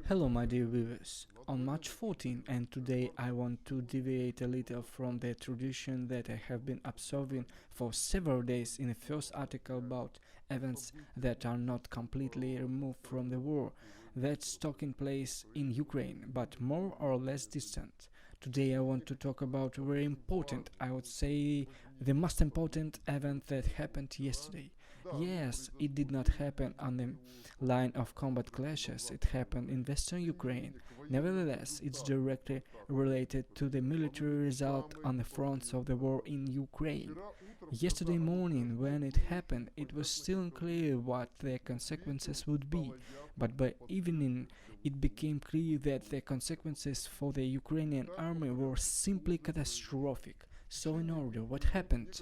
Hello my dear viewers, on March 14 and today I want to deviate a little from the tradition that I have been observing for several days in the first article about events that are not completely removed from the war that's taking place in Ukraine, but more or less distant. Today I want to talk about a very important, I would say the most important event that happened yesterday. Yes, it did not happen on the line of combat clashes, it happened in western Ukraine. Nevertheless, it's directly related to the military result on the fronts of the war in Ukraine. Yesterday morning, when it happened, it was still unclear what the consequences would be, but by evening it became clear that the consequences for the Ukrainian army were simply catastrophic. So in order, what happened?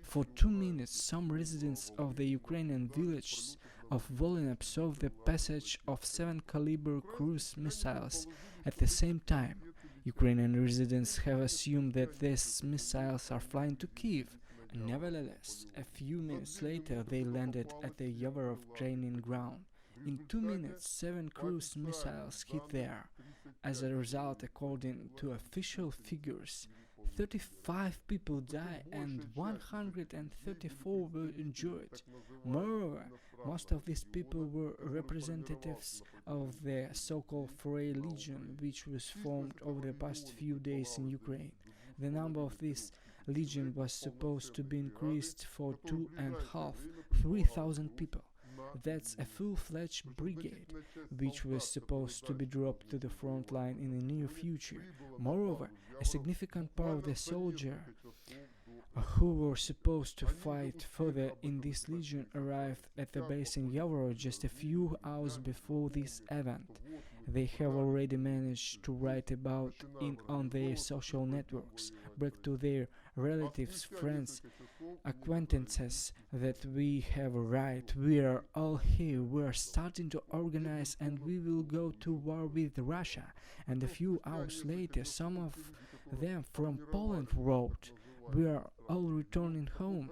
For 2 minutes, some residents of the Ukrainian villages of Volyn observed the passage of 7-caliber cruise missiles at the same time. Ukrainian residents have assumed that these missiles are flying to Kiev. Nevertheless, a few minutes later they landed at the Yavorov training ground. In 2 minutes, 7 cruise missiles hit there. As a result, according to official figures, 35 people died and 134 were injured. Moreover, most of these people were representatives of the so-called Foray Legion, which was formed over the past few days in Ukraine. The number of this legion was supposed to be increased for 2,500–3,000 people. That's a full-fledged brigade, which was supposed to be dropped to the front line in the near future. Moreover, a significant part of the soldiers who were supposed to fight further in this legion arrived at the base in Yuri just a few hours before this event. They have already managed to write about it on their social networks, brag to their relatives, friends, acquaintances that we have a right, we are all here, we are starting to organize and we will go to war with Russia. And a few hours later some of them from Poland wrote, we are all returning home,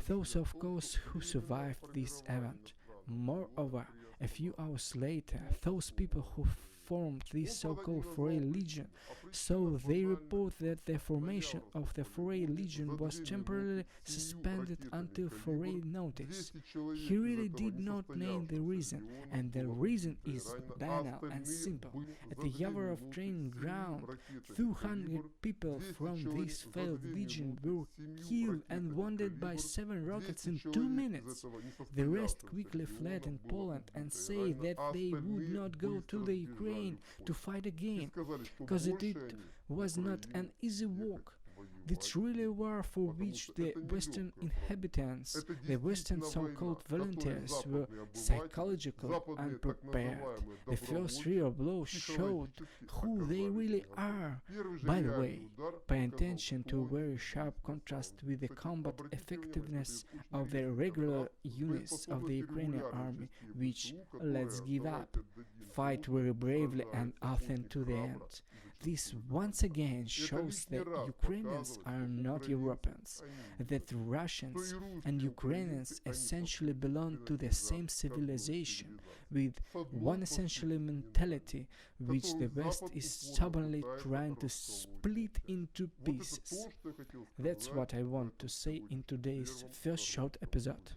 those of course who survived this event. Moreover, a few hours later, those people who formed this so-called Foray Legion, so they report that the formation of the Foray Legion was temporarily suspended until Foray notice. He really did not name the reason, and the reason is banal and simple. At the Yavorov training ground, 200 people from this failed legion were killed and wounded by 7 rockets in 2 minutes. The rest quickly fled in Poland and say that they would not go to the Ukraine to fight again, because it was not an easy walk. It's really a war for which the Western inhabitants, the Western so-called volunteers, were psychologically unprepared. The first real blow showed who they really are. By the way, pay attention to a very sharp contrast with the combat effectiveness of the regular units of the Ukrainian army, which, let's give up, fight very bravely and often to the end. This once again shows that Ukrainians are not Europeans, that Russians and Ukrainians essentially belong to the same civilization, with one essential mentality which the West is stubbornly trying to split into pieces. That's what I want to say in today's first short episode.